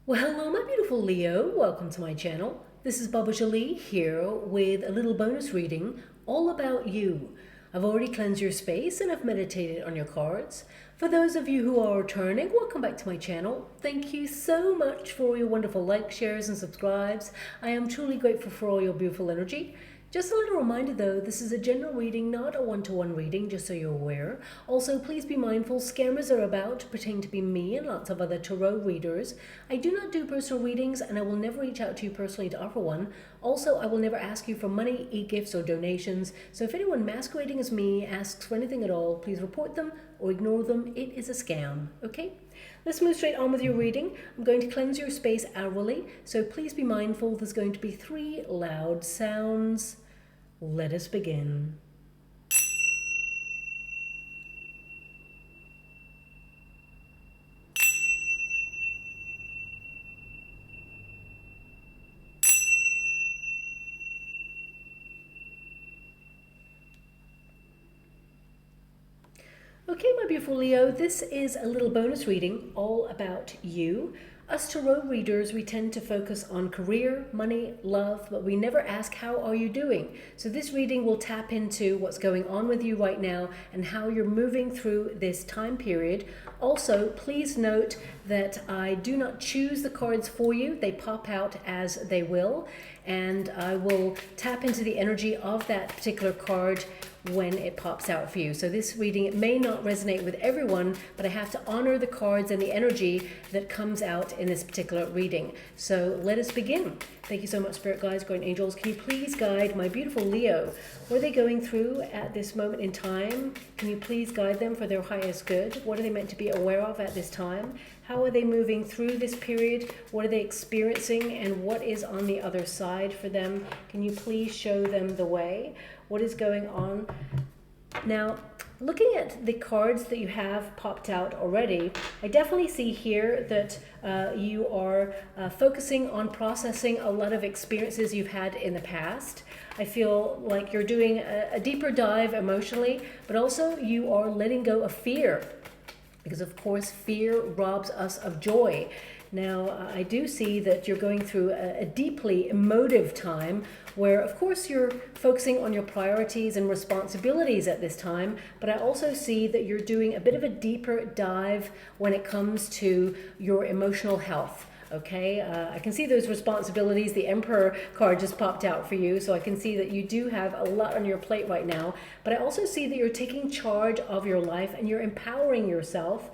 Well, hello, my beautiful Leo. Welcome to my channel. This is Baba Jolie here with a little bonus reading all about you. I've already cleansed your space and I've meditated on your cards. For those of you who are returning, welcome back to my channel. Thank you so much for all your wonderful likes, shares, and subscribes. I am truly grateful for all your beautiful energy. Just a little reminder though, this is a general reading, not a one-to-one reading, just so you're aware. Also, please be mindful, scammers are about, pretending to be me and lots of other tarot readers. I do not do personal readings and I will never reach out to you personally to offer one. Also, I will never ask you for money, e-gifts, or donations. So if anyone masquerading as me asks for anything at all, please report them or ignore them. It is a scam, okay? Let's move straight on with your reading. I'm going to cleanse your space hourly, so please be mindful. There's going to be 3 loud sounds. Let us begin. Okay, my beautiful Leo, this is a little bonus reading all about you. Us tarot readers, we tend to focus on career, money, love, but we never ask, how are you doing? So this reading will tap into what's going on with you right now and how you're moving through this time period. Also, please note that I do not choose the cards for you. They pop out as they will, and I will tap into the energy of that particular card when it pops out for you. So this reading, it may not resonate with everyone, but I have to honor the cards and the energy that comes out in this particular reading. So let us begin. Thank you so much, Spirit Guides, Guardian Angels. Can you please guide my beautiful Leo? What are they going through at this moment in time? Can you please guide them for their highest good? What are they meant to be aware of at this time? How are they moving through this period? What are they experiencing? And what is on the other side for them? Can you please show them the way? What is going on? Now, looking at the cards that you have popped out already, I definitely see here that you are focusing on processing a lot of experiences you've had in the past. I feel like you're doing a deeper dive emotionally, but also you are letting go of fear, because of course fear robs us of joy. Now, I do see that you're going through a deeply emotive time where, of course, you're focusing on your priorities and responsibilities at this time, but I also see that you're doing a bit of a deeper dive when it comes to your emotional health. Okay, I can see those responsibilities. The Emperor card just popped out for you, so I can see that you do have a lot on your plate right now, but I also see that you're taking charge of your life and you're empowering yourself.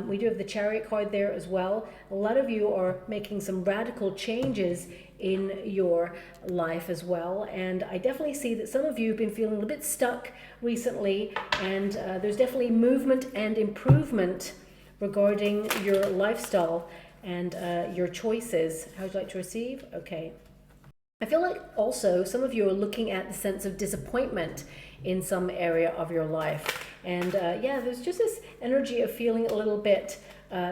We do have the Chariot card there as well. A lot of you are making some radical changes in your life as well, and I definitely see that some of you have been feeling a bit stuck recently, and there's definitely movement and improvement regarding your lifestyle and your choices. How would you like to receive? Okay. I feel like also some of you are looking at the sense of disappointment in some area of your life. And yeah, there's just this energy of feeling a little bit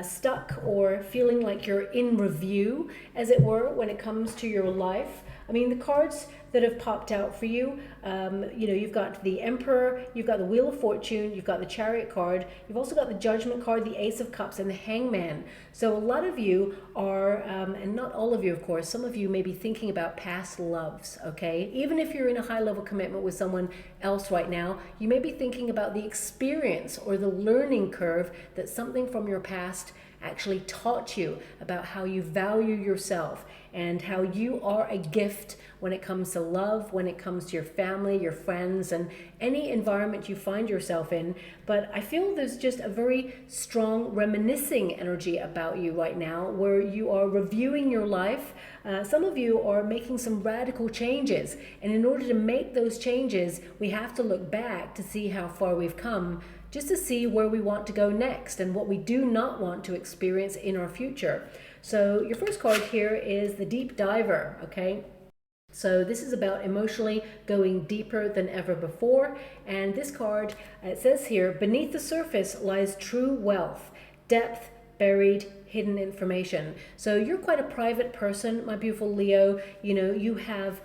stuck or feeling like you're in review, as it were, when it comes to your life. I mean, the cards that have popped out for you, you know, you've got the Emperor, you've got the Wheel of Fortune, you've got the Chariot card, you've also got the Judgment card, the Ace of Cups, and the Hangman. So a lot of you are, and not all of you, of course, some of you may be thinking about past loves, okay? Even if you're in a high-level commitment with someone else right now, you may be thinking about the experience or the learning curve that something from your past actually taught you about how you value yourself and how you are a gift when it comes to love, when it comes to your family, your friends, and any environment you find yourself in. But I feel there's just a very strong reminiscing energy about you right now, where you are reviewing your life. Some of you are making some radical changes, and in order to make those changes, we have to look back to see how far we've come, just to see where we want to go next and what we do not want to experience in our future. So your first card here is the Deep Diver, okay? So this is about emotionally going deeper than ever before. And this card, it says here, beneath the surface lies true wealth, depth buried hidden information. So you're quite a private person, my beautiful Leo. You know, you have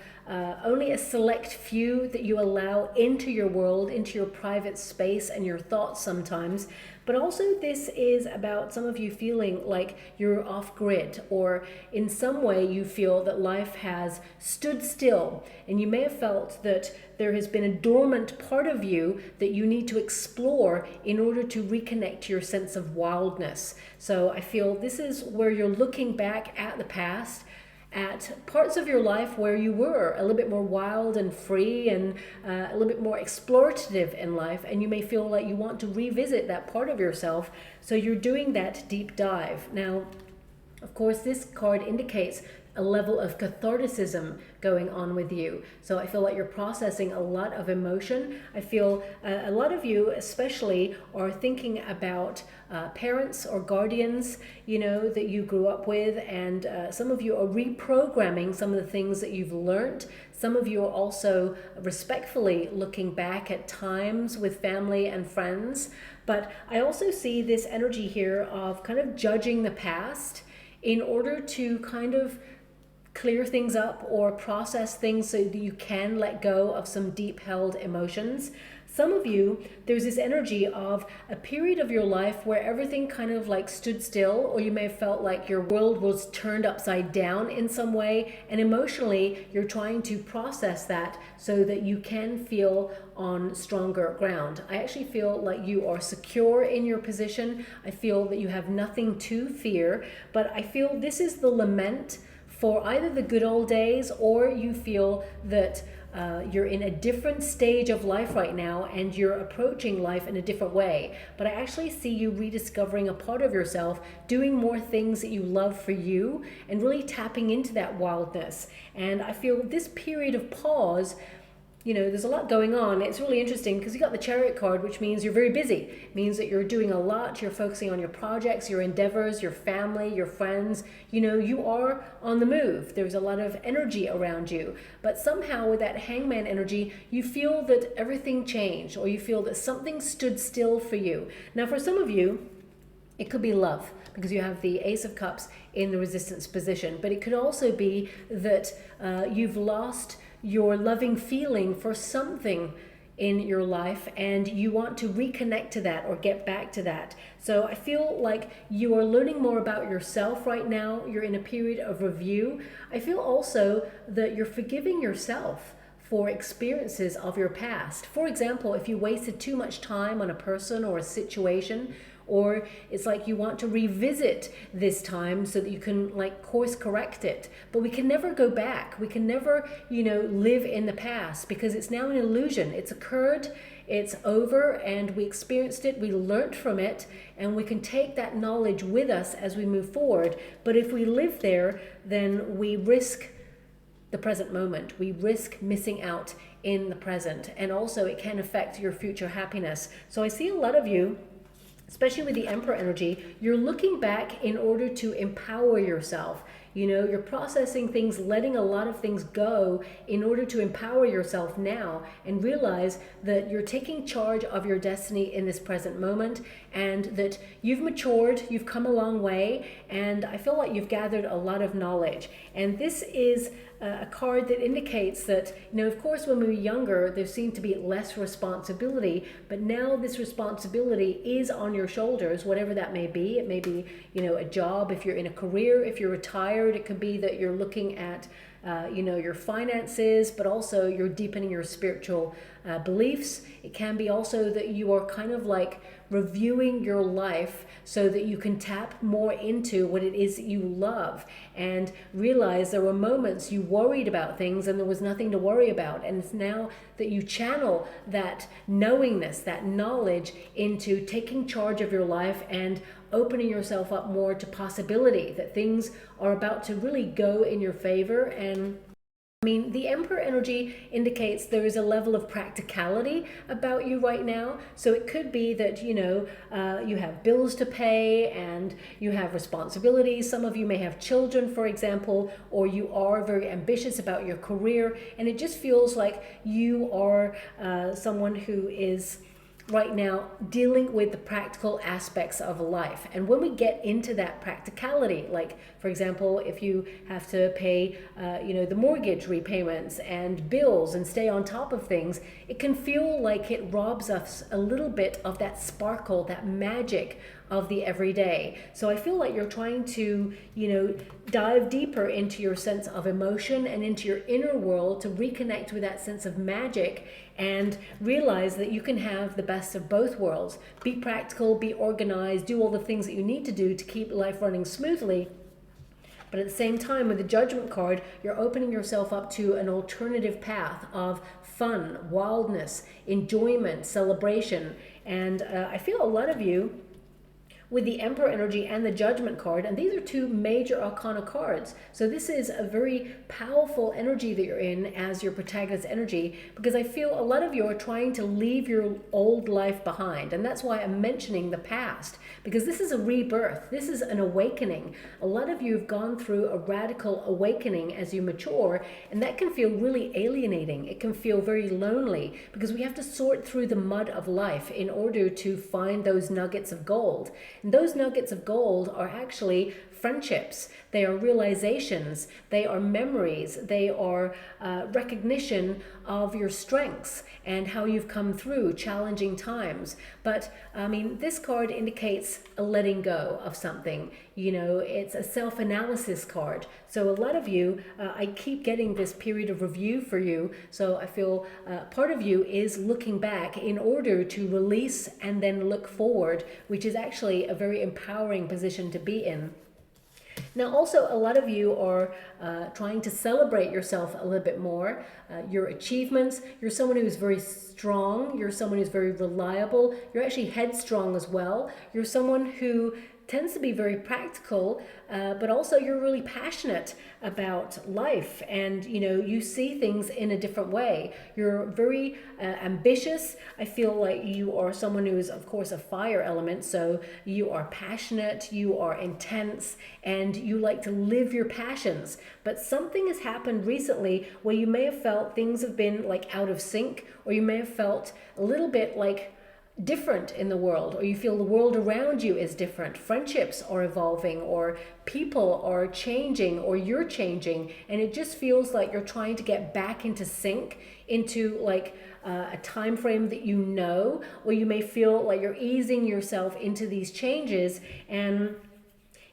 only a select few that you allow into your world, into your private space and your thoughts sometimes. But also this is about some of you feeling like you're off grid, or in some way you feel that life has stood still, and you may have felt that there has been a dormant part of you that you need to explore in order to reconnect to your sense of wildness. So I feel this is where you're looking back at the past, at parts of your life where you were a little bit more wild and free and a little bit more explorative in life, and you may feel like you want to revisit that part of yourself, so you're doing that deep dive. Now, of course, this card indicates a level of catharticism going on with you. So I feel like you're processing a lot of emotion. I feel a lot of you especially are thinking about parents or guardians, you know, that you grew up with, and some of you are reprogramming some of the things that you've learned. Some of you are also respectfully looking back at times with family and friends. But I also see this energy here of kind of judging the past in order to kind of clear things up or process things so that you can let go of some deep held emotions. Some of you, there's this energy of a period of your life where everything kind of like stood still, or you may have felt like your world was turned upside down in some way, and emotionally you're trying to process that so that you can feel on stronger ground. I actually feel like you are secure in your position. I feel that you have nothing to fear, but I feel this is the lament for either the good old days, or you feel that you're in a different stage of life right now and you're approaching life in a different way. But I actually see you rediscovering a part of yourself, doing more things that you love for you, and really tapping into that wildness. And I feel this period of pause, you know, there's a lot going on. It's really interesting because you got the Chariot card, which means you're very busy. It means that you're doing a lot. You're focusing on your projects, your endeavors, your family, your friends. You know, you are on the move. There's a lot of energy around you. But somehow with that Hangman energy, you feel that everything changed, or you feel that something stood still for you. Now, for some of you, it could be love, because you have the Ace of Cups in the resistance position. But it could also be that you've lost your loving feeling for something in your life and you want to reconnect to that or get back to that. So I feel like you are learning more about yourself right now. You're in a period of review. I feel also that you're forgiving yourself for experiences of your past. For example, if you wasted too much time on a person or a situation, or it's like you want to revisit this time so that you can like course correct it. But we can never go back. We can never, you know, live in the past, because it's now an illusion. It's occurred, it's over, and we experienced it, we learnt from it, and we can take that knowledge with us as we move forward. But if we live there, then we risk the present moment. We risk missing out in the present. And also it can affect your future happiness. So I see a lot of you, especially with the Emperor energy, you're looking back in order to empower yourself. You know, you're processing things, letting a lot of things go in order to empower yourself now and realize that you're taking charge of your destiny in this present moment, and that you've matured, you've come a long way, and I feel like you've gathered a lot of knowledge. And this is a card that indicates that, you know, of course, when we were younger, there seemed to be less responsibility, but now this responsibility is on your shoulders, whatever that may be. It may be, you know, a job, if you're in a career, if you're retired, it could be that you're looking at, you know, your finances, but also you're deepening your spiritual beliefs. It can be also that you are kind of like reviewing your life so that you can tap more into what it is that you love, and realize there were moments you worried about things and there was nothing to worry about. And it's now that you channel that knowingness, that knowledge, into taking charge of your life and opening yourself up more to possibility, that things are about to really go in your favor. And I mean, the Emperor energy indicates there is a level of practicality about you right now. So it could be that, you know, you have bills to pay and you have responsibilities. Some of you may have children, for example, or you are very ambitious about your career. And it just feels like you are someone who is right now dealing with the practical aspects of life. And when we get into that practicality, like for example, if you have to pay the mortgage repayments and bills and stay on top of things, it can feel like it robs us a little bit of that sparkle, that magic of the everyday. So I feel like you're trying to, dive deeper into your sense of emotion and into your inner world to reconnect with that sense of magic and realize that you can have the best of both worlds. Be practical, be organized, do all the things that you need to do to keep life running smoothly. But at the same time, with the Judgment card, you're opening yourself up to an alternative path of fun, wildness, enjoyment, celebration. And I feel a lot of you with the Emperor energy and the Judgment card, and these are two major arcana cards. So this is a very powerful energy that you're in as your protagonist energy, because I feel a lot of you are trying to leave your old life behind. And that's why I'm mentioning the past, because this is a rebirth. This is an awakening. A lot of you have gone through a radical awakening as you mature, and that can feel really alienating. It can feel very lonely, because we have to sort through the mud of life in order to find those nuggets of gold. And those nuggets of gold are actually friendships. They are realizations. They are memories. They are recognition of your strengths and how you've come through challenging times. But I mean, this card indicates a letting go of something. It's a self-analysis card. So a lot of you, I keep getting this period of review for you. So I feel part of you is looking back in order to release and then look forward, which is actually a very empowering position to be in. Now, also, a lot of you are trying to celebrate yourself a little bit more, your achievements. You're someone who's very strong. You're someone who's very reliable. You're actually headstrong as well. You're someone who tends to be very practical, but also you're really passionate about life, and you see things in a different way. You're very ambitious. I feel like you are someone who is, of course, a fire element, so you are passionate, you are intense, and you like to live your passions. But something has happened recently where you may have felt things have been like out of sync, or you may have felt a little bit like different in the world, or you feel the world around you is different. Friendships are evolving, or people are changing, or you're changing, and it just feels like you're trying to get back into sync, into like a time frame that or you may feel like you're easing yourself into these changes, and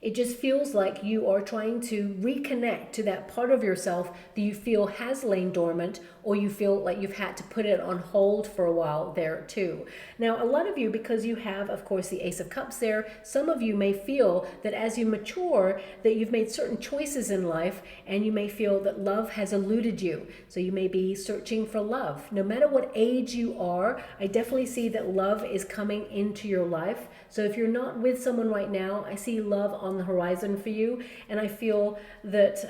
it just feels like you are trying to reconnect to that part of yourself that you feel has lain dormant, or you feel like you've had to put it on hold for a while there too. Now, a lot of you, because you have, of course, the Ace of Cups there, some of you may feel that as you mature, that you've made certain choices in life, and you may feel that love has eluded you. So you may be searching for love. No matter what age you are, I definitely see that love is coming into your life. So if you're not with someone right now, I see love on the horizon for you, and I feel that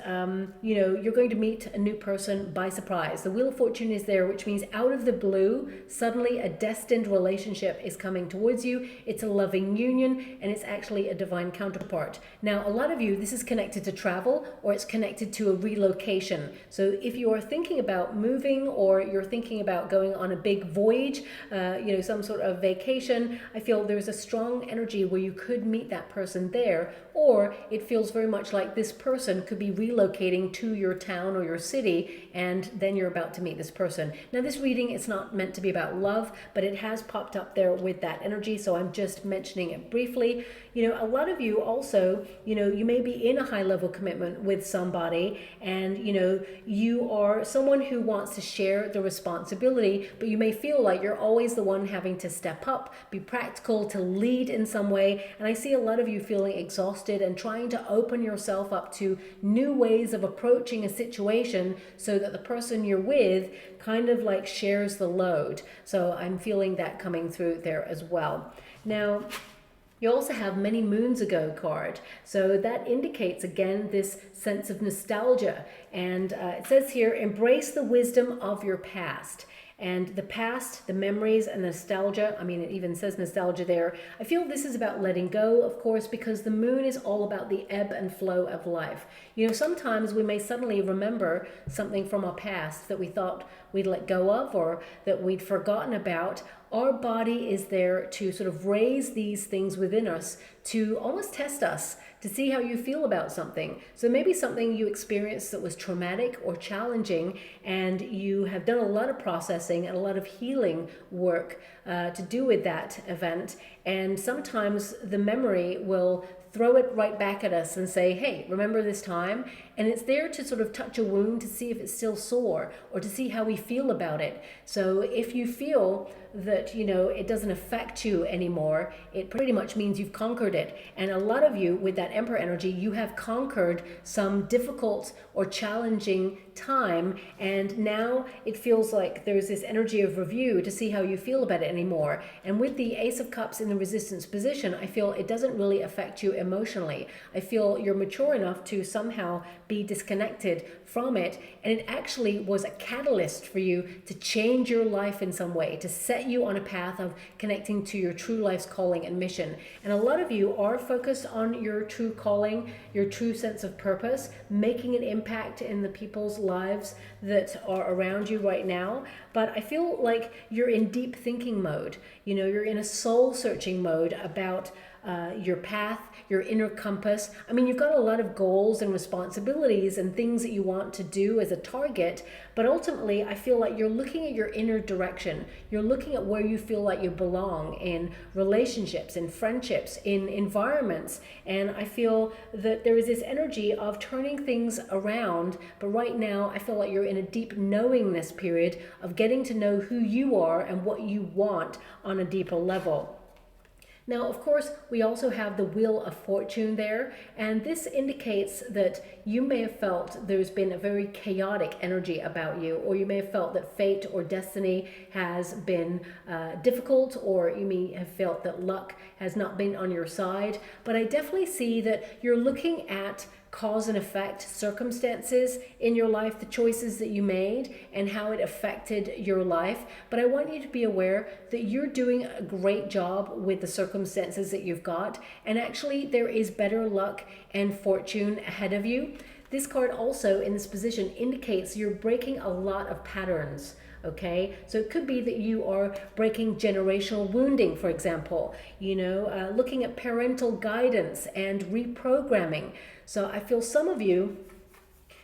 you're going to meet a new person by surprise. The Wheel of Fortune is there, which means out of the blue, suddenly a destined relationship is coming towards you. It's a loving union, and it's actually a divine counterpart. Now, a lot of you, this is connected to travel, or it's connected to a relocation. So if you are thinking about moving, or you're thinking about going on a big voyage, some sort of vacation, I feel there's a strong energy where you could meet that person there, or it feels very much like this person could be relocating to your town or your city, and then you're about to meet this person. Now, this reading is not meant to be about love, but it has popped up there with that energy, so I'm just mentioning it briefly. A lot of you also, you may be in a high-level commitment with somebody, and you are someone who wants to share the responsibility, but you may feel like you're always the one having to step up, be practical, to lead in some way. And I see a lot of you feeling exhausted and trying to open yourself up to new ways of approaching a situation so that the person you're with kind of like shares the load. So I'm feeling that coming through there as well. Now, you also have Many Moons Ago card. So that indicates, again, this sense of nostalgia. And it says here, embrace the wisdom of your past. And the past, the memories, and nostalgia, I mean, it even says nostalgia there. I feel this is about letting go, of course, because the moon is all about the ebb and flow of life. Sometimes we may suddenly remember something from our past that we thought we'd let go of, or that we'd forgotten about, our body is there to sort of raise these things within us, to almost test us, to see how you feel about something. So maybe something you experienced that was traumatic or challenging, and you have done a lot of processing and a lot of healing work to do with that event. And sometimes the memory will throw it right back at us and say, hey, remember this time? And it's there to sort of touch a wound to see if it's still sore, or to see how we feel about it. So if you feel that, you know, it doesn't affect you anymore, it pretty much means you've conquered it. And a lot of you with that Emperor energy, you have conquered some difficult or challenging time, and now it feels like there's this energy of review to see how you feel about it anymore. And with the Ace of Cups in the resistance position, I feel it doesn't really affect you emotionally. I feel you're mature enough to somehow be disconnected from it, and it actually was a catalyst for you to change your life in some way, to set you on a path of connecting to your true life's calling and mission. And a lot of you are focused on your true calling, your true sense of purpose, making an impact in the people's lives that are around you right now. But I feel like you're in deep thinking mode. You know, you're in a soul searching mode about your path, your inner compass. I mean, you've got a lot of goals and responsibilities and things that you want to do as a target, but ultimately I feel like you're looking at your inner direction. You're looking at where you feel like you belong in relationships, in friendships, in environments. And I feel that there is this energy of turning things around, but right now I feel like you're in a deep knowingness period of getting to know who you are and what you want on a deeper level. Now, of course, we also have the Wheel of Fortune there, and this indicates that you may have felt there's been a very chaotic energy about you, or you may have felt that fate or destiny has been difficult, or you may have felt that luck has not been on your side. But I definitely see that you're looking at cause and effect circumstances in your life, the choices that you made and how it affected your life. But I want you to be aware that you're doing a great job with the circumstances that you've got, and actually there is better luck and fortune ahead of you. This card also in this position indicates you're breaking a lot of patterns. Okay, so it could be that you are breaking generational wounding, for example, looking at parental guidance and reprogramming. So I feel some of you,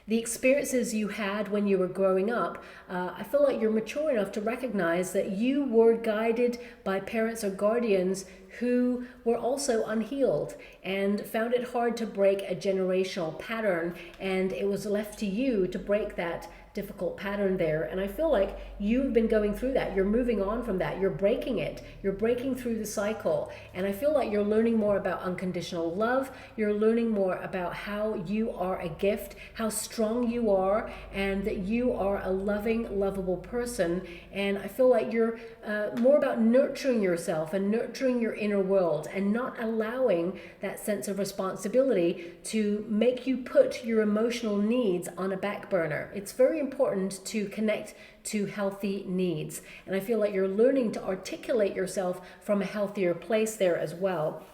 the experiences you had when you were growing up, I feel like you're mature enough to recognize that you were guided by parents or guardians who were also unhealed and found it hard to break a generational pattern, and it was left to you to break that difficult pattern there. And I feel like you've been going through that. You're moving on from that. You're breaking it. You're breaking through the cycle. And I feel like you're learning more about unconditional love. You're learning more about how you are a gift, how strong you are, and that you are a loving, lovable person. And I feel like you're more about nurturing yourself and nurturing your inner world, and not allowing that sense of responsibility to make you put your emotional needs on a back burner. It's very important to connect to healthy needs. And I feel like you're learning to articulate yourself from a healthier place there as well.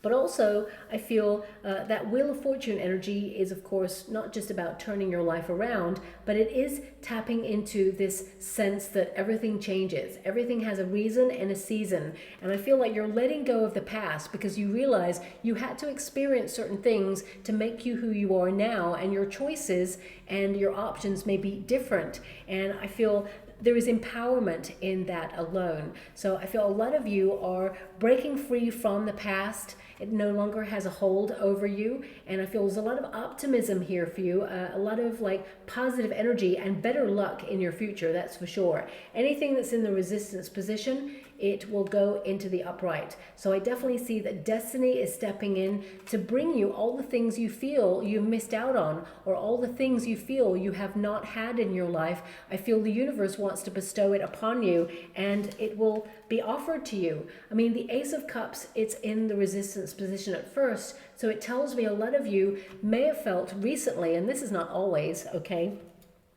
But also, I feel that Wheel of Fortune energy is, of course, not just about turning your life around, but it is tapping into this sense that everything changes. Everything has a reason and a season. And I feel like you're letting go of the past because you realize you had to experience certain things to make you who you are now, and your choices and your options may be different. And I feel there is empowerment in that alone. So I feel a lot of you are breaking free from the past. It no longer has a hold over you. And I feel there's a lot of optimism here for you, a lot of like positive energy and better luck in your future, that's for sure. Anything that's in the resistance position, it will go into the upright. So I definitely see that destiny is stepping in to bring you all the things you feel you missed out on, or all the things you feel you have not had in your life. I feel the universe wants to bestow it upon you, and it will be offered to you. I mean, the Ace of Cups, it's in the resistance position at first, so it tells me a lot of you may have felt recently, and this is not always, okay,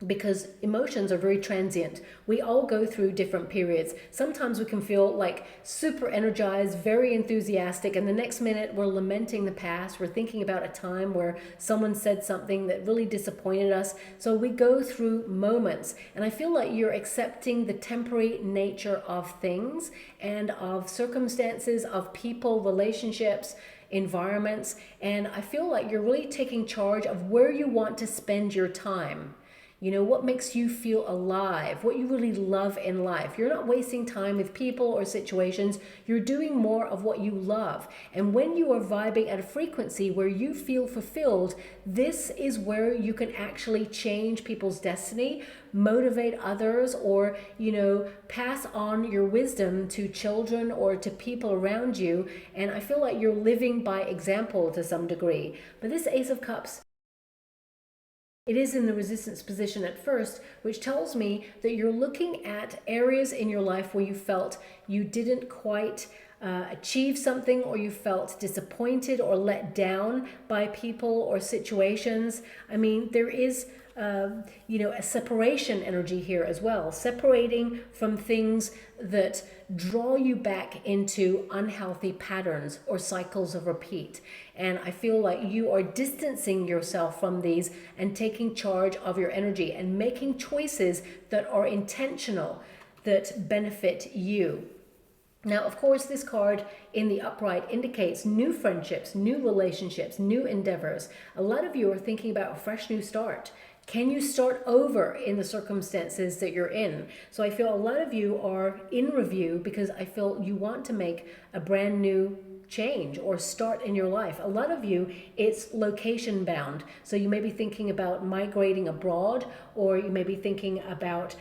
because emotions are very transient. We all go through different periods. Sometimes we can feel like super energized, very enthusiastic, and the next minute we're lamenting the past. We're thinking about a time where someone said something that really disappointed us. So we go through moments, and I feel like you're accepting the temporary nature of things and of circumstances, of people, relationships, environments, and I feel like you're really taking charge of where you want to spend your time. You know, what makes you feel alive, what you really love in life. You're not wasting time with people or situations. You're doing more of what you love. And when you are vibing at a frequency where you feel fulfilled, this is where you can actually change people's destiny, motivate others, or, you know, pass on your wisdom to children or to people around you. And I feel like you're living by example to some degree. But this Ace of Cups, it is in the resistance position at first, which tells me that you're looking at areas in your life where you felt you didn't quite achieve something, or you felt disappointed or let down by people or situations. I mean, there is you know, a separation energy here as well, separating from things that draw you back into unhealthy patterns or cycles of repeat. And I feel like you are distancing yourself from these and taking charge of your energy and making choices that are intentional, that benefit you. Now, of course, this card in the upright indicates new friendships, new relationships, new endeavors. A lot of you are thinking about a fresh new start. Can you start over in the circumstances that you're in? So I feel a lot of you are in review because I feel you want to make a brand new change or start in your life. A lot of you, it's location bound. So you may be thinking about migrating abroad, or you may be thinking about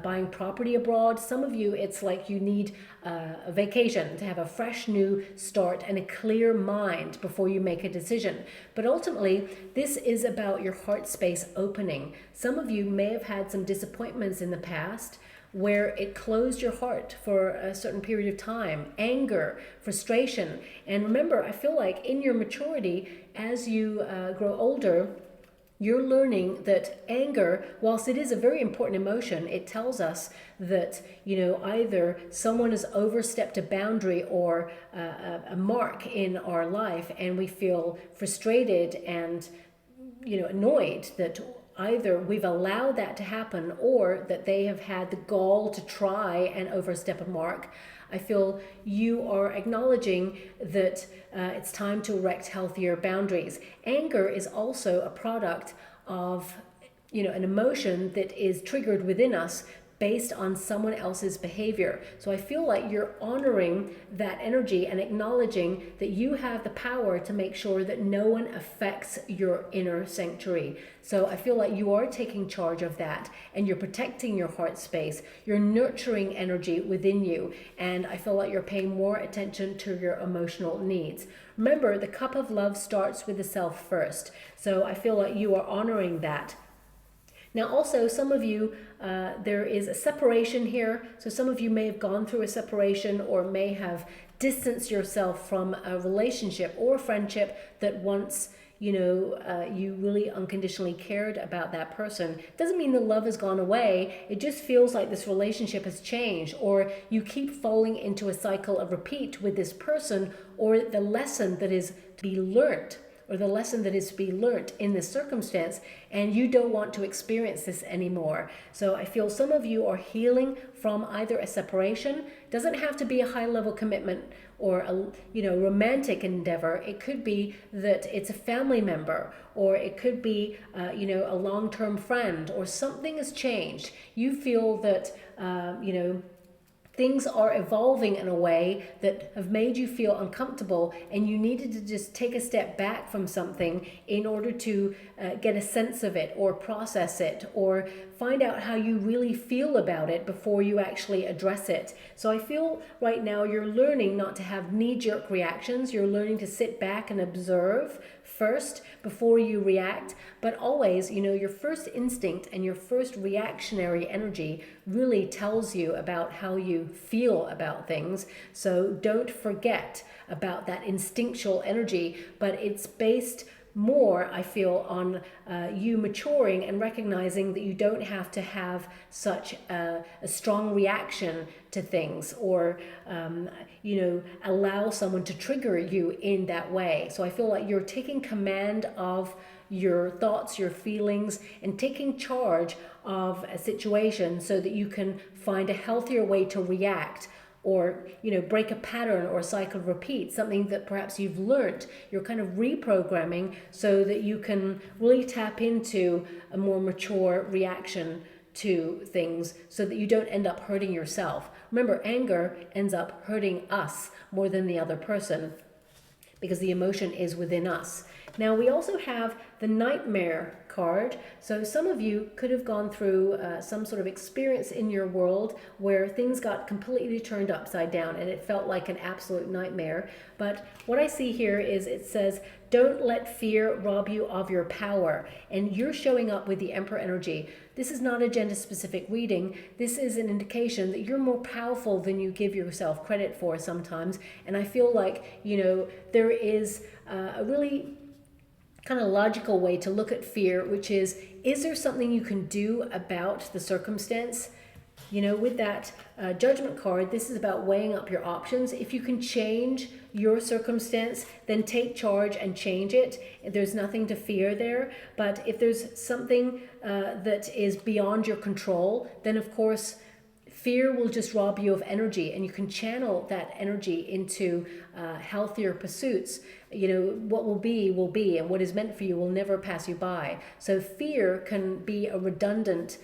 buying property abroad. Some of you, it's like you need a vacation to have a fresh new start and a clear mind before you make a decision. But ultimately, this is about your heart space opening. Some of you may have had some disappointments in the past where it closed your heart for a certain period of time, anger, frustration. And remember, I feel like in your maturity, as you grow older, you're learning that anger, whilst it is a very important emotion, it tells us that, you know, either someone has overstepped a boundary or a mark in our life, and we feel frustrated and, you know, annoyed that either we've allowed that to happen or that they have had the gall to try and overstep a mark. I feel you are acknowledging that it's time to erect healthier boundaries. Anger is also a product of, you know, an emotion that is triggered within us based on someone else's behavior. So I feel like you're honoring that energy and acknowledging that you have the power to make sure that no one affects your inner sanctuary. So I feel like you are taking charge of that, and you're protecting your heart space. You're nurturing energy within you, and I feel like you're paying more attention to your emotional needs. Remember, the cup of love starts with the self first. So I feel like you are honoring that. Now also, some of you, there is a separation here. So some of you may have gone through a separation or may have distanced yourself from a relationship or a friendship that once, you know, you really unconditionally cared about that person. Doesn't mean the love has gone away. It just feels like this relationship has changed, or you keep falling into a cycle of repeat with this person, or the lesson that is to be learnt, or the lesson that is to be learnt in this circumstance, and you don't want to experience this anymore. So I feel some of you are healing from either a separation. Doesn't have to be a high-level commitment or a, you know, romantic endeavor. It could be that it's a family member, or it could be you know, a long-term friend, or something has changed. You feel that you know, things are evolving in a way that have made you feel uncomfortable, and you needed to just take a step back from something in order to get a sense of it, or process it, or find out how you really feel about it before you actually address it. So I feel right now you're learning not to have knee-jerk reactions. You're learning to sit back and observe first before you react. But always, you know, your first instinct and your first reactionary energy really tells you about how you feel about things. So don't forget about that instinctual energy, but it's based more, I feel, on you maturing and recognizing that you don't have to have such a strong reaction to things, or allow someone to trigger you in that way. So I feel like you're taking command of your thoughts, your feelings, and taking charge of a situation so that you can find a healthier way to react, or break a pattern or a cycle repeat, something that perhaps you've learned. You're kind of reprogramming so that you can really tap into a more mature reaction to things, so that you don't end up hurting yourself. Remember, anger ends up hurting us more than the other person, because the emotion is within us. Now, we also have the Nightmare card. So some of you could have gone through some sort of experience in your world where things got completely turned upside down and it felt like an absolute nightmare. But what I see here is it says, don't let fear rob you of your power. And you're showing up with the Emperor energy. This is not a gender-specific reading. This is an indication that you're more powerful than you give yourself credit for sometimes. And I feel like, there is a really kind of logical way to look at fear, which is there something you can do about the circumstance? With that Judgment card, this is about weighing up your options. If you can change your circumstance, then take charge and change it. There's nothing to fear there. But if there's something that is beyond your control, then of course fear will just rob you of energy, and you can channel that energy into healthier pursuits. What will be, and what is meant for you will never pass you by. So fear can be a redundant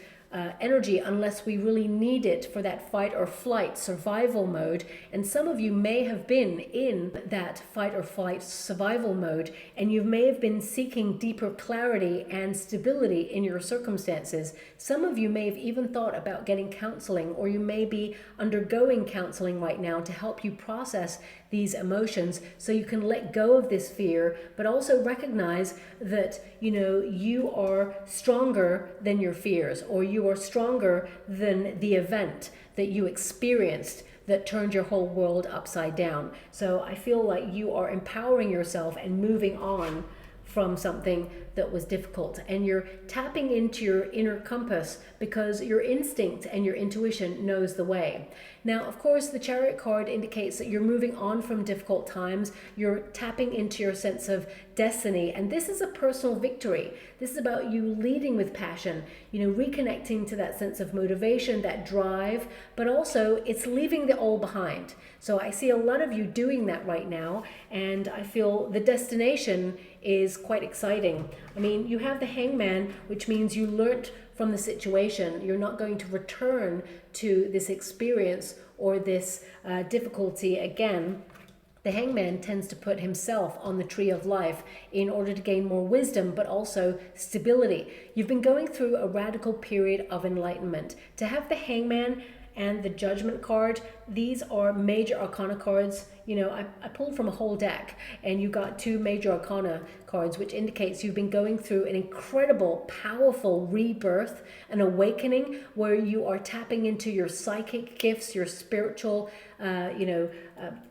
energy unless we really need it for that fight or flight survival mode. And some of you may have been in that fight or flight survival mode, and you may have been seeking deeper clarity and stability in your circumstances. Some of you may have even thought about getting counseling, or you may be undergoing counseling right now to help you process these emotions so you can let go of this fear, but also recognize that you are stronger than your fears, or you are stronger than the event that you experienced that turned your whole world upside down. So I feel like you are empowering yourself and moving on from something that was difficult, and you're tapping into your inner compass because your instinct and your intuition knows the way. Now, of course, the Chariot card indicates that you're moving on from difficult times. You're tapping into your sense of destiny, and this is a personal victory. This is about you leading with passion, reconnecting to that sense of motivation, that drive, but also it's leaving the old behind. So I see a lot of you doing that right now, and I feel the destination is quite exciting. I mean, you have the Hangman, which means you learnt from the situation. You're not going to return to this experience or this difficulty again. The Hangman tends to put himself on the tree of life in order to gain more wisdom, but also stability. You've been going through a radical period of enlightenment. To have the Hangman and the Judgment card, these are major arcana cards. I pulled from a whole deck, and you got 2 major arcana cards, which indicates you've been going through an incredible, powerful rebirth, an awakening where you are tapping into your psychic gifts, your spiritual,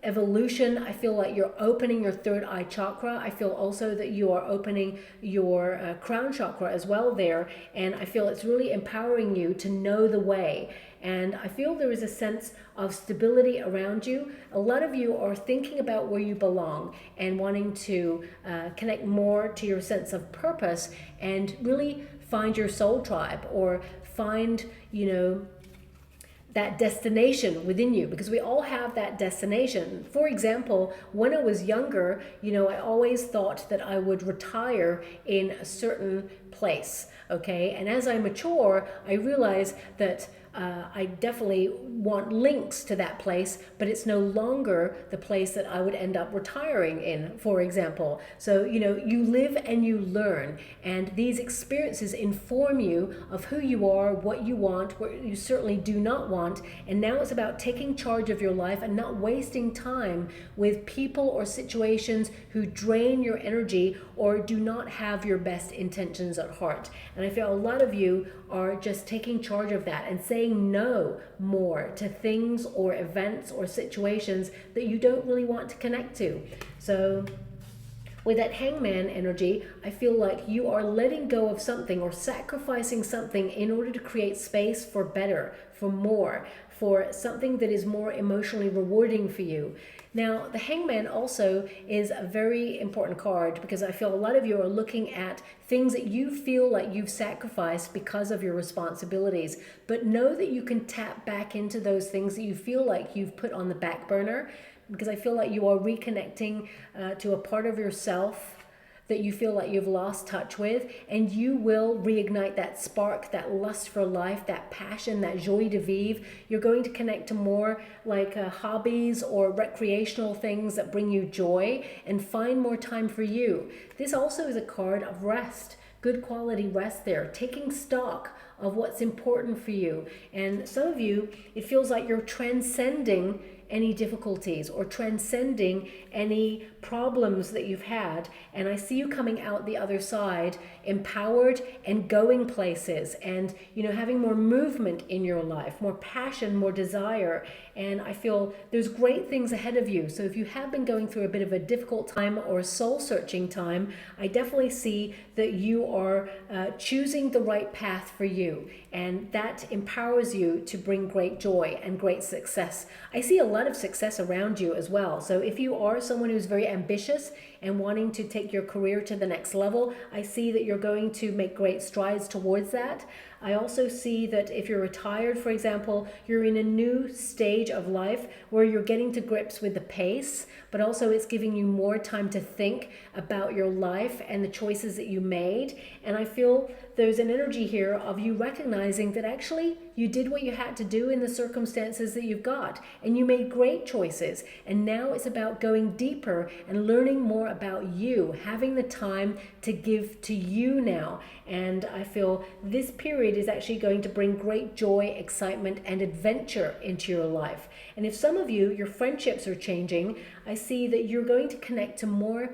evolution. I feel like you're opening your third eye chakra. I feel also that you are opening your crown chakra as well there, and I feel it's really empowering you to know the way. And I feel there is a sense of stability around you. A lot of you are thinking about where you belong and wanting to connect more to your sense of purpose and really find your soul tribe, or find, that destination within you, because we all have that destination. For example, when I was younger, I always thought that I would retire in a certain place, okay? And as I mature, I realize that I definitely want links to that place, but it's no longer the place that I would end up retiring in, for example. So, you live and you learn, and these experiences inform you of who you are, what you want, what you certainly do not want. And now it's about taking charge of your life and not wasting time with people or situations who drain your energy or do not have your best intentions at heart. And I feel a lot of you are just taking charge of that and saying no more to things or events or situations that you don't really want to connect to. So With that hangman energy, I feel like you are letting go of something or sacrificing something in order to create space for better, for more, for something that is more emotionally rewarding for you. Now, the hangman also is a very important card because I feel a lot of you are looking at things that you feel like you've sacrificed because of your responsibilities. But know that you can tap back into those things that you feel like you've put on the back burner, because I feel like you are reconnecting to a part of yourself that you feel like you've lost touch with, and you will reignite that spark, that lust for life, that passion, that joie de vivre. You're going to connect to more like hobbies or recreational things that bring you joy, and find more time for you. This also is a card of rest, good quality rest there, taking stock of what's important for you. And some of you, it feels like you're transcending any difficulties or transcending any problems that you've had, and I see you coming out the other side empowered and going places, and having more movement in your life, more passion, more desire. And I feel there's great things ahead of you. So if you have been going through a bit of a difficult time or a soul searching time, I definitely see that you are choosing the right path for you, and that empowers you to bring great joy and great success. I see a lot of success around you as well. So if you are someone who's very ambitious and wanting to take your career to the next level, I see that you're going to make great strides towards that. I also see that if you're retired, for example, you're in a new stage of life where you're getting to grips with the pace, but also it's giving you more time to think about your life and the choices that you made. And I feel there's an energy here of you recognizing that actually you did what you had to do in the circumstances that you've got, and you made great choices. And now it's about going deeper and learning more about you, having the time to give to you now. And I feel this period is actually going to bring great joy, excitement, and adventure into your life. And if some of you, your friendships are changing, I see that you're going to connect to more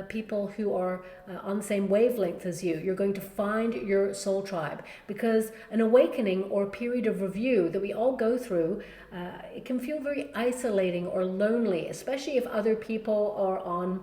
people who are on the same wavelength as you. You're going to find your soul tribe, because an awakening or a period of review that we all go through, it can feel very isolating or lonely, especially if other people are on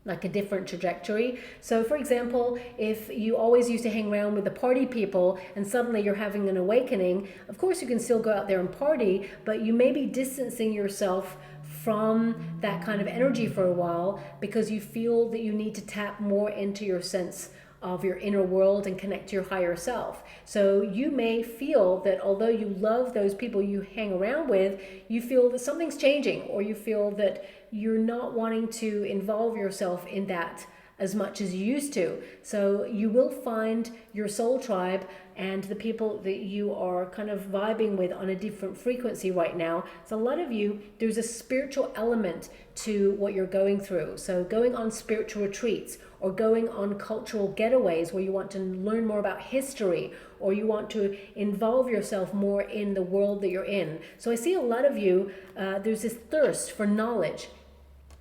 like a different trajectory. So for example, if you always used to hang around with the party people and suddenly you're having an awakening, of course you can still go out there and party, but you may be distancing yourself from that kind of energy for a while because you feel that you need to tap more into your sense of your inner world and connect to your higher self. So you may feel that although you love those people you hang around with, you feel that something's changing, or you feel that you're not wanting to involve yourself in that as much as you used to. So you will find your soul tribe and the people that you are kind of vibing with on a different frequency right now. So a lot of you, there's a spiritual element to what you're going through. So going on spiritual retreats, or going on cultural getaways where you want to learn more about history, or you want to involve yourself more in the world that you're in. So I see a lot of you, there's this thirst for knowledge,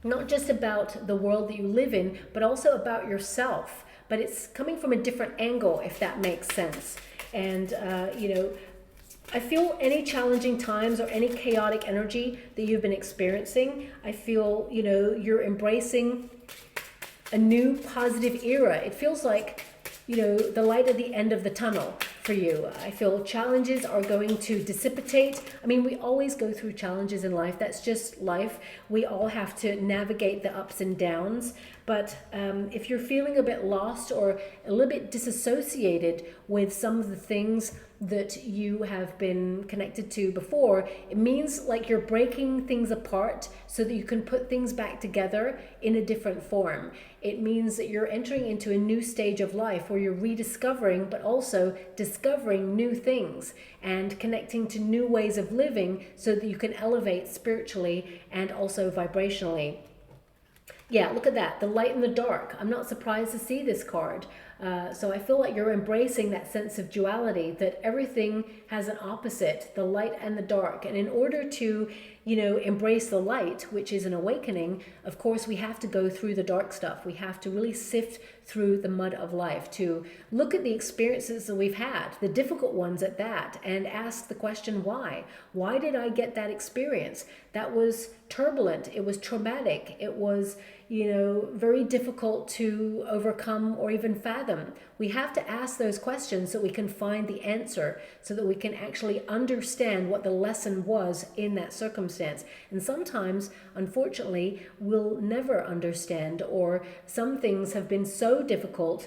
not just about the world that you live in, but also about yourself. But it's coming from a different angle, if that makes sense. And, I feel any challenging times or any chaotic energy that you've been experiencing, I feel, you're embracing a new positive era. It feels like, the light at the end of the tunnel for you. I feel challenges are going to dissipate. I mean, we always go through challenges in life. That's just life. We all have to navigate the ups and downs. But if you're feeling a bit lost or a little bit disassociated with some of the things that you have been connected to before, it means like you're breaking things apart so that you can put things back together in a different form. It means that you're entering into a new stage of life where you're rediscovering, but also discovering new things and connecting to new ways of living so that you can elevate spiritually and also vibrationally. Yeah, look at that, the light and the dark. I'm not surprised to see this card. So I feel like you're embracing that sense of duality, that everything has an opposite, the light and the dark. And in order to, embrace the light, which is an awakening, of course, we have to go through the dark stuff. We have to really sift through the mud of life, to look at the experiences that we've had, the difficult ones at that, and ask the question, why? Why did I get that experience? That was turbulent. It was traumatic. It was, very difficult to overcome or even fathom. We have to ask those questions so we can find the answer, so that we can actually understand what the lesson was in that circumstance. And sometimes, unfortunately, we'll never understand, or some things have been so difficult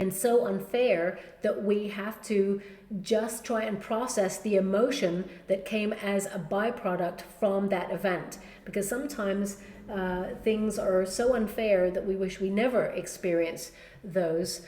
and so unfair that we have to just try and process the emotion that came as a byproduct from that event. Because sometimes things are so unfair that we wish we never experienced those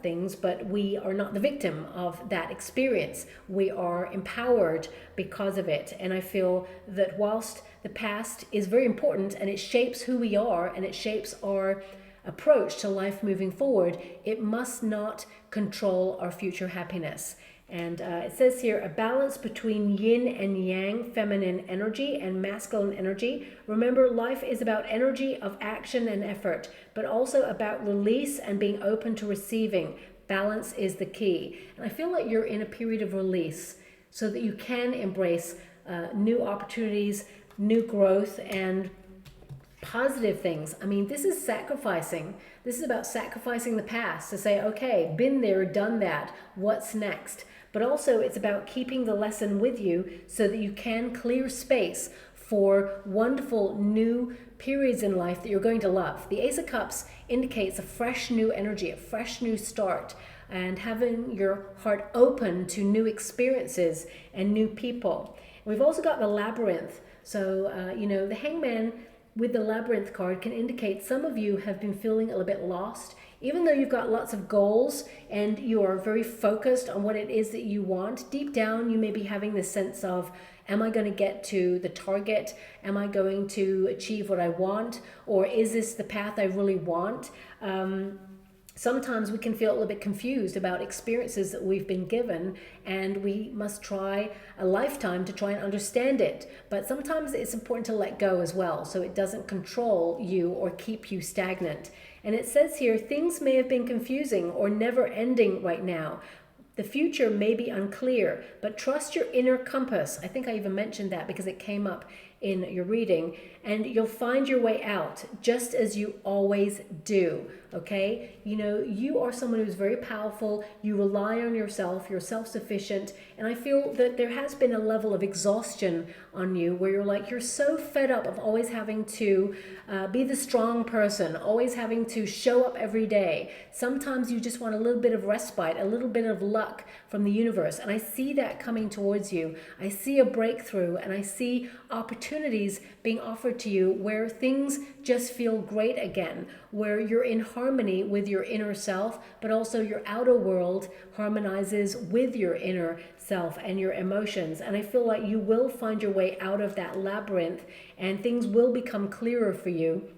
things, but we are not the victim of that experience. We are empowered because of it. And I feel that whilst the past is very important and it shapes who we are and it shapes our approach to life moving forward, it must not control our future happiness. And it says here, a balance between yin and yang, feminine energy and masculine energy. Remember, life is about energy of action and effort, but also about release and being open to receiving. Balance is the key. And I feel like you're in a period of release so that you can embrace new opportunities, new growth, and positive things. I mean, this is sacrificing. This is about sacrificing the past to say, okay, been there, done that. What's next? But also it's about keeping the lesson with you so that you can clear space for wonderful new periods in life that you're going to love. The Ace of Cups indicates a fresh new energy, a fresh new start, and having your heart open to new experiences and new people. And we've also got the Labyrinth. So, the Hangman with the Labyrinth card can indicate some of you have been feeling a little bit lost. Even though you've got lots of goals and you are very focused on what it is that you want, deep down you may be having this sense of, am I going to get to the target? Am I going to achieve what I want? Or is this the path I really want? Sometimes we can feel a little bit confused about experiences that we've been given, and we must try a lifetime to try and understand it. But sometimes it's important to let go as well, so it doesn't control you or keep you stagnant. And it says here, things may have been confusing or never ending right now. The future may be unclear, but trust your inner compass. I think I even mentioned that because it came up in your reading, and you'll find your way out just as you always do. Okay, you are someone who's very powerful. You rely on yourself, you're self-sufficient, and I feel that there has been a level of exhaustion on you where you're so fed up of always having to be the strong person, always having to show up every day. Sometimes you just want a little bit of respite, a little bit of luck from the universe, and I see that coming towards you. I see a breakthrough, and I see opportunities being offered to you where things just feel great again, where you're in harmony with your inner self, but also your outer world harmonizes with your inner self and your emotions. And I feel like you will find your way out of that labyrinth and things will become clearer for you.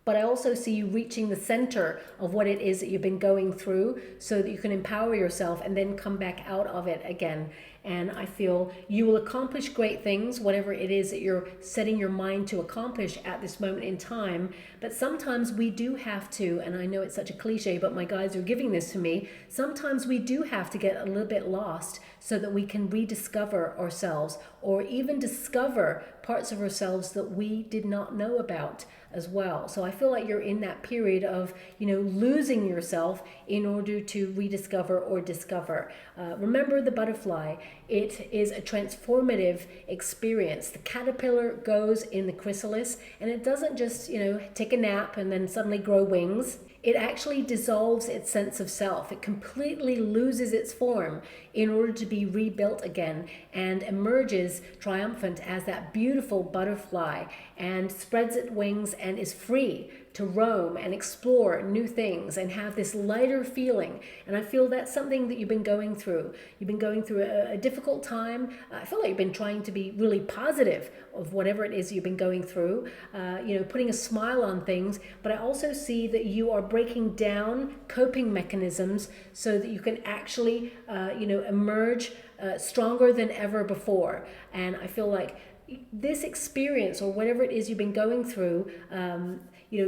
But I also see you reaching the center of what it is that you've been going through so that you can empower yourself and then come back out of it again. And I feel you will accomplish great things, whatever it is that you're setting your mind to accomplish at this moment in time. But sometimes we do have to, and I know it's such a cliche, but my guides are giving this to me, sometimes we do have to get a little bit lost so that we can rediscover ourselves, or even discover parts of ourselves that we did not know about as well. So I feel like you're in that period of, losing yourself in order to rediscover or discover. Remember the butterfly. It is a transformative experience. The caterpillar goes in the chrysalis, and it doesn't just, take a nap and then suddenly grow wings. It actually dissolves its sense of self. It completely loses its form in order to be rebuilt again and emerges triumphant as that beautiful butterfly and spreads its wings and is free to roam and explore new things and have this lighter feeling. And I feel that's something that you've been going through. You've been going through a difficult time. I feel like you've been trying to be really positive of whatever it is you've been going through, putting a smile on things. But I also see that you are breaking down coping mechanisms so that you can actually, emerge stronger than ever before. And I feel like this experience, or whatever it is you've been going through,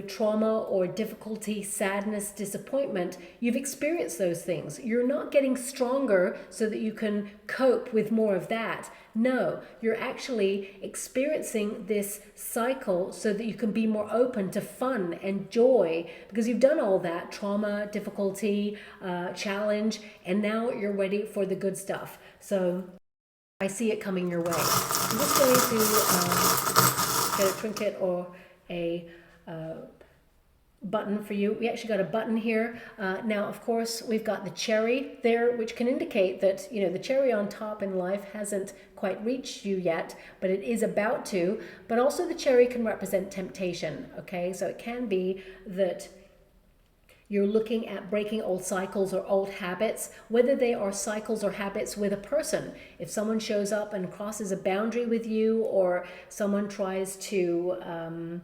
trauma or difficulty, sadness, disappointment, you've experienced those things. You're not getting stronger so that you can cope with more of that. No, you're actually experiencing this cycle so that you can be more open to fun and joy, because you've done all that trauma, difficulty, challenge, and now you're ready for the good stuff. So I see it coming your way. I'm just going to get a trinket or a button for you. We actually got a button here. Now, of course, we've got the cherry there, which can indicate that, the cherry on top in life hasn't quite reached you yet, but it is about to. But also the cherry can represent temptation, okay? So it can be that you're looking at breaking old cycles or old habits, whether they are cycles or habits with a person. If someone shows up and crosses a boundary with you, or someone tries to,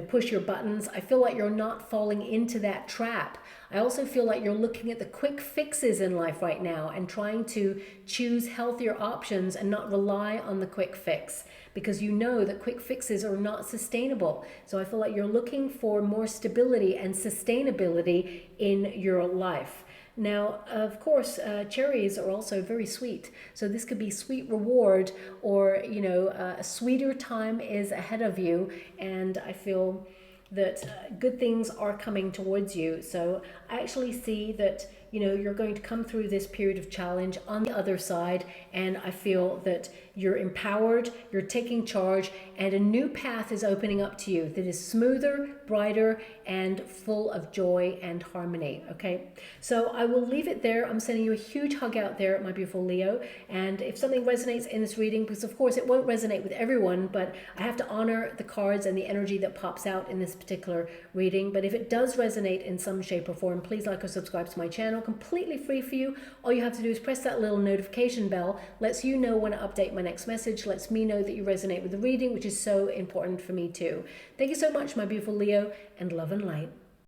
push your buttons, I feel like you're not falling into that trap. I also feel like you're looking at the quick fixes in life right now and trying to choose healthier options and not rely on the quick fix, because you know that quick fixes are not sustainable. So I feel like you're looking for more stability and sustainability in your life. Now, of course, cherries are also very sweet. So this could be sweet reward, or, a sweeter time is ahead of you. And I feel that good things are coming towards you. So I actually see that, you're going to come through this period of challenge on the other side. And I feel that you're empowered, you're taking charge, and a new path is opening up to you that is smoother, brighter, and full of joy and harmony. Okay, so I will leave it there. I'm sending you a huge hug out there, my beautiful Leo. And if something resonates in this reading, because of course it won't resonate with everyone, but I have to honor the cards and the energy that pops out in this particular reading. But if it does resonate in some shape or form, please like or subscribe to my channel. Completely free for you. All you have to do is press that little notification bell. Lets you know when I update my next message. Lets me know that you resonate with the reading, which is so important for me too. Thank you so much, my beautiful Leo, and love and light.